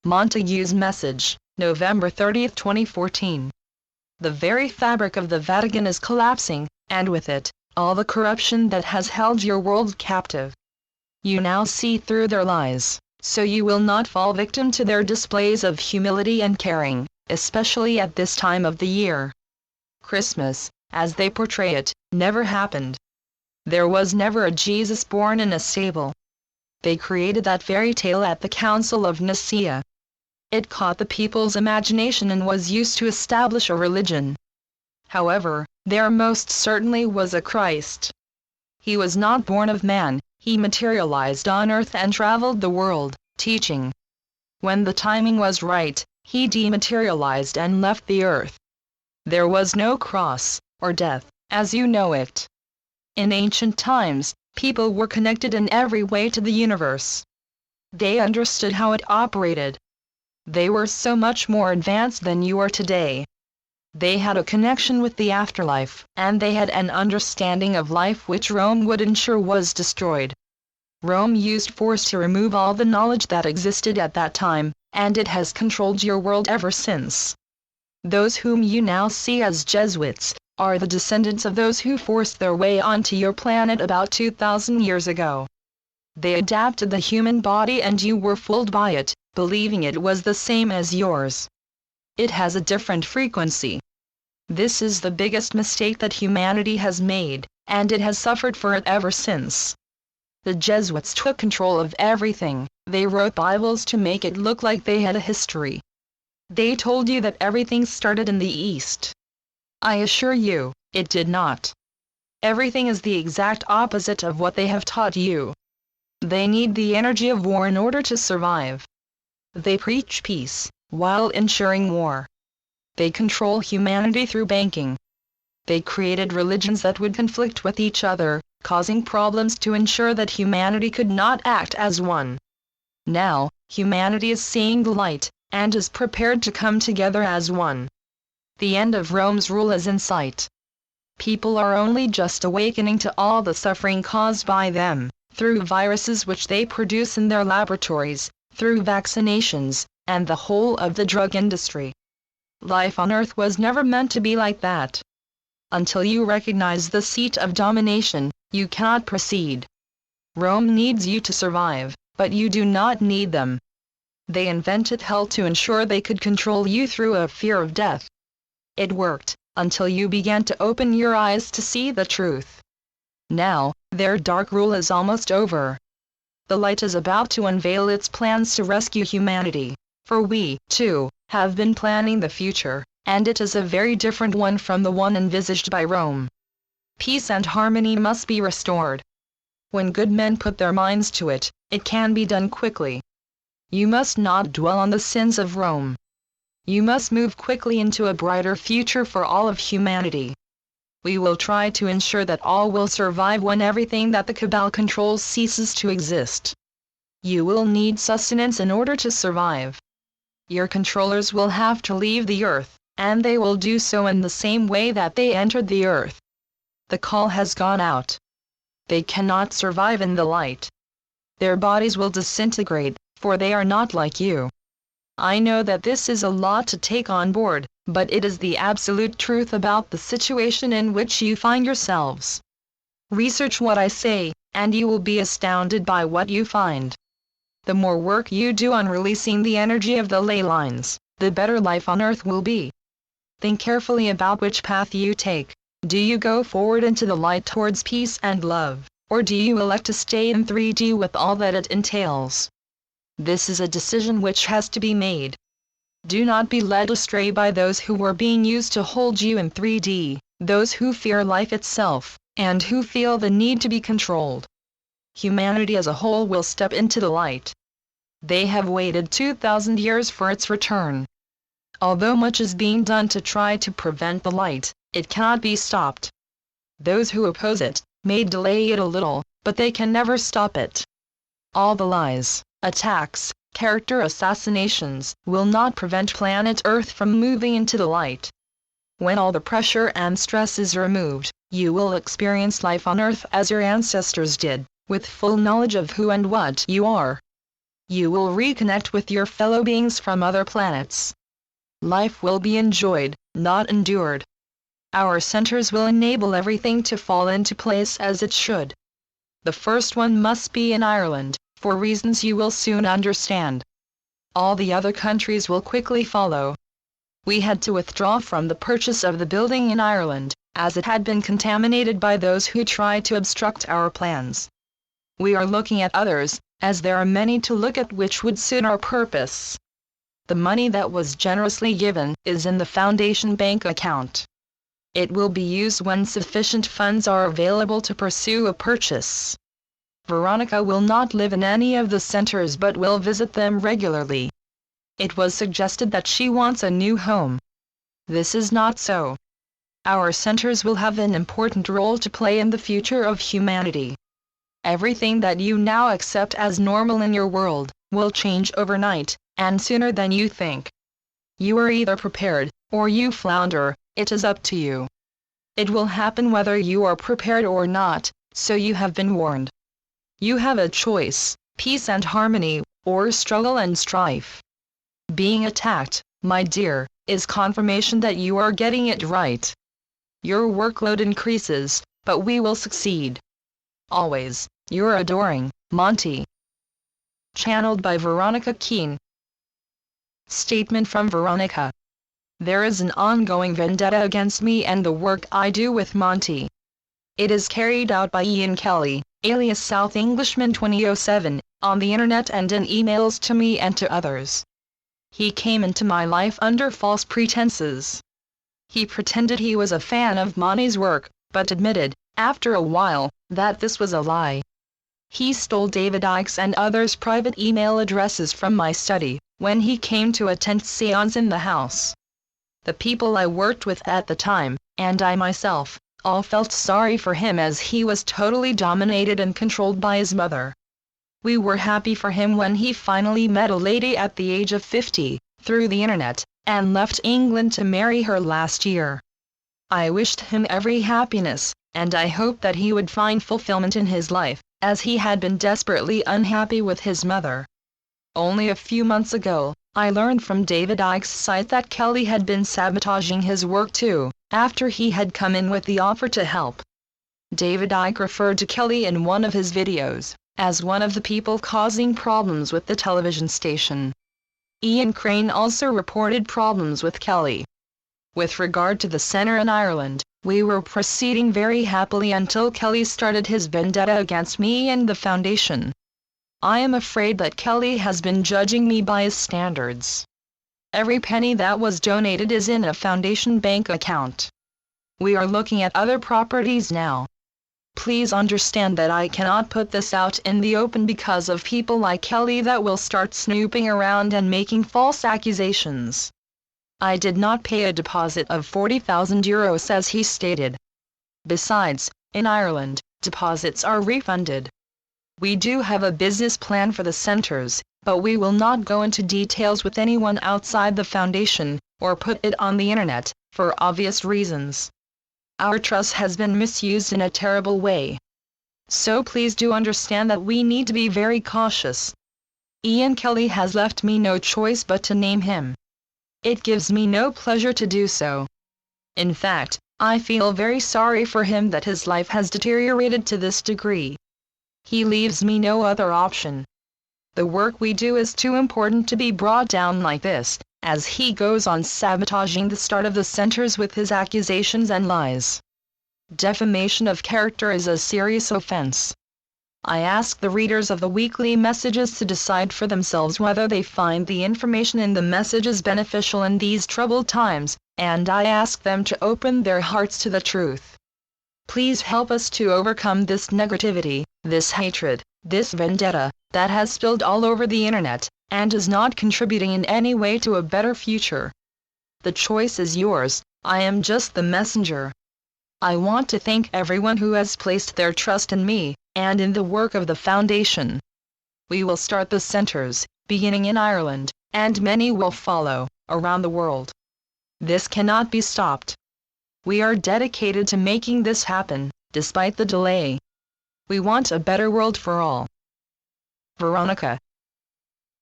Montague's message, November 30, 2014. The very fabric of the Vatican is collapsing, and with it, all the corruption that has held your world captive. You now see through their lies, so you will not fall victim to their displays of humility and caring, especially at this time of the year. Christmas, as they portray it, never happened. There was never a Jesus born in a stable. They created that fairy tale at the Council of Nicaea. It caught the people's imagination and was used to establish a religion. However, there most certainly was a Christ. He was not born of man, he materialized on earth and traveled the world, teaching. When the timing was right, he dematerialized and left the earth. There was no cross, or death, as you know it. In ancient times, people were connected in every way to the universe. They understood how it operated. They were so much more advanced than you are today. They had a connection with the afterlife, and they had an understanding of life which Rome would ensure was destroyed. Rome used force to remove all the knowledge that existed at that time, and it has controlled your world ever since. Those whom you now see as Jesuits are the descendants of those who forced their way onto your planet about 2,000 years ago. They adapted the human body and you were fooled by it, believing it was the same as yours. It has a different frequency. This is the biggest mistake that humanity has made, and it has suffered for it ever since. The Jesuits took control of everything. They wrote Bibles to make it look like they had a history. They told you that everything started in the East. I assure you, it did not. Everything is the exact opposite of what they have taught you. They need the energy of war in order to survive. They preach peace, while ensuring war. They control humanity through banking. They created religions that would conflict with each other, causing problems to ensure that humanity could not act as one. Now, humanity is seeing the light, and is prepared to come together as one. The end of Rome's rule is in sight. People are only just awakening to all the suffering caused by them, through viruses which they produce in their laboratories, through vaccinations, and the whole of the drug industry. Life on Earth was never meant to be like that. Until you recognize the seat of domination, you cannot proceed. Rome needs you to survive, but you do not need them. They invented hell to ensure they could control you through a fear of death. It worked, until you began to open your eyes to see the truth. Now, their dark rule is almost over. The light is about to unveil its plans to rescue humanity, for we, too, have been planning the future, and it is a very different one from the one envisaged by Rome. Peace and harmony must be restored. When good men put their minds to it, it can be done quickly. You must not dwell on the sins of Rome. You must move quickly into a brighter future for all of humanity. We will try to ensure that all will survive when everything that the cabal controls ceases to exist. You will need sustenance in order to survive. Your controllers will have to leave the earth, and they will do so in the same way that they entered the earth. The call has gone out. They cannot survive in the light. Their bodies will disintegrate, for they are not like you. I know that this is a lot to take on board, but it is the absolute truth about the situation in which you find yourselves. Research what I say, and you will be astounded by what you find. The more work you do on releasing the energy of the ley lines, the better life on Earth will be. Think carefully about which path you take. Do you go forward into the light towards peace and love, or do you elect to stay in 3D with all that it entails? This is a decision which has to be made. Do not be led astray by those who were being used to hold you in 3D, those who fear life itself, and who feel the need to be controlled. Humanity as a whole will step into the light. They have waited 2,000 years for its return. Although much is being done to try to prevent the light, it cannot be stopped. Those who oppose it may delay it a little, but they can never stop it. All the lies, attacks, character assassinations will not prevent planet Earth from moving into the light. When all the pressure and stress is removed, you will experience life on Earth as your ancestors did, with full knowledge of who and what you are. you will reconnect with your fellow beings from other planets. Life will be enjoyed, not endured. Our centers will enable everything to fall into place as it should. The first one must be in Ireland, for reasons you will soon understand. All the other countries will quickly follow. We had to withdraw from the purchase of the building in Ireland, as it had been contaminated by those who tried to obstruct our plans. We are looking at others, as there are many to look at which would suit our purpose. The money that was generously given is in the Foundation bank account. It will be used when sufficient funds are available to pursue a purchase. Veronica will not live in any of the centers but will visit them regularly. It was suggested that she wants a new home. This is not so. Our centers will have an important role to play in the future of humanity. Everything that you now accept as normal in your world will change overnight, and sooner than you think. You are either prepared, or you flounder. It is up to you. It will happen whether you are prepared or not, so you have been warned. You have a choice, peace and harmony, or struggle and strife. Being attacked, my dear, is confirmation that you are getting it right. Your workload increases, but we will succeed. Always, your adoring, Monty. Channeled by Veronica Keane. Statement from Veronica. There is an ongoing vendetta against me and the work I do with Monty. It is carried out by Ian Kelly, alias South Englishman 2007, on the internet and in emails to me and to others. He came into my life under false pretenses. He pretended he was a fan of Monty's work, but admitted, after a while, that this was a lie. He stole David Icke's and others' private email addresses from my study, when he came to attend séances in the house. The people I worked with at the time, and I myself, all felt sorry for him as he was totally dominated and controlled by his mother. We were happy for him when he finally met a lady at the age of 50, through the internet, and left England to marry her last year. I wished him every happiness, and I hoped that he would find fulfillment in his life, as he had been desperately unhappy with his mother. Only a few months ago, I learned from David Icke's site that Kelly had been sabotaging his work too, after he had come in with the offer to help. David Icke referred to Kelly in one of his videos, as one of the people causing problems with the television station. Ian Crane also reported problems with Kelly. With regard to the center in Ireland, we were proceeding very happily until Kelly started his vendetta against me and the foundation. I am afraid that Kelly has been judging me by his standards. Every penny that was donated is in a foundation bank account. We are looking at other properties now. Please understand that I cannot put this out in the open because of people like Kelly that will start snooping around and making false accusations. I did not pay a deposit of €40,000 as he stated. Besides, in Ireland, deposits are refunded. We do have a business plan for the centers, but we will not go into details with anyone outside the foundation, or put it on the internet, for obvious reasons. Our trust has been misused in a terrible way. So please do understand that we need to be very cautious. Ian Kelly has left me no choice but to name him. It gives me no pleasure to do so. In fact, I feel very sorry for him that his life has deteriorated to this degree. He leaves me no other option. The work we do is too important to be brought down like this, as he goes on sabotaging the start of the centers with his accusations and lies. Defamation of character is a serious offense. I ask the readers of the weekly messages to decide for themselves whether they find the information in the messages beneficial in these troubled times, and I ask them to open their hearts to the truth. Please help us to overcome this negativity, this hatred, this vendetta, that has spilled all over the internet, and is not contributing in any way to a better future. The choice is yours, I am just the messenger. I want to thank everyone who has placed their trust in me, and in the work of the foundation. We will start the centers, beginning in Ireland, and many will follow, around the world. This cannot be stopped. We are dedicated to making this happen, despite the delay. We want a better world for all. Veronica.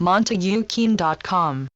MontagueKeen.com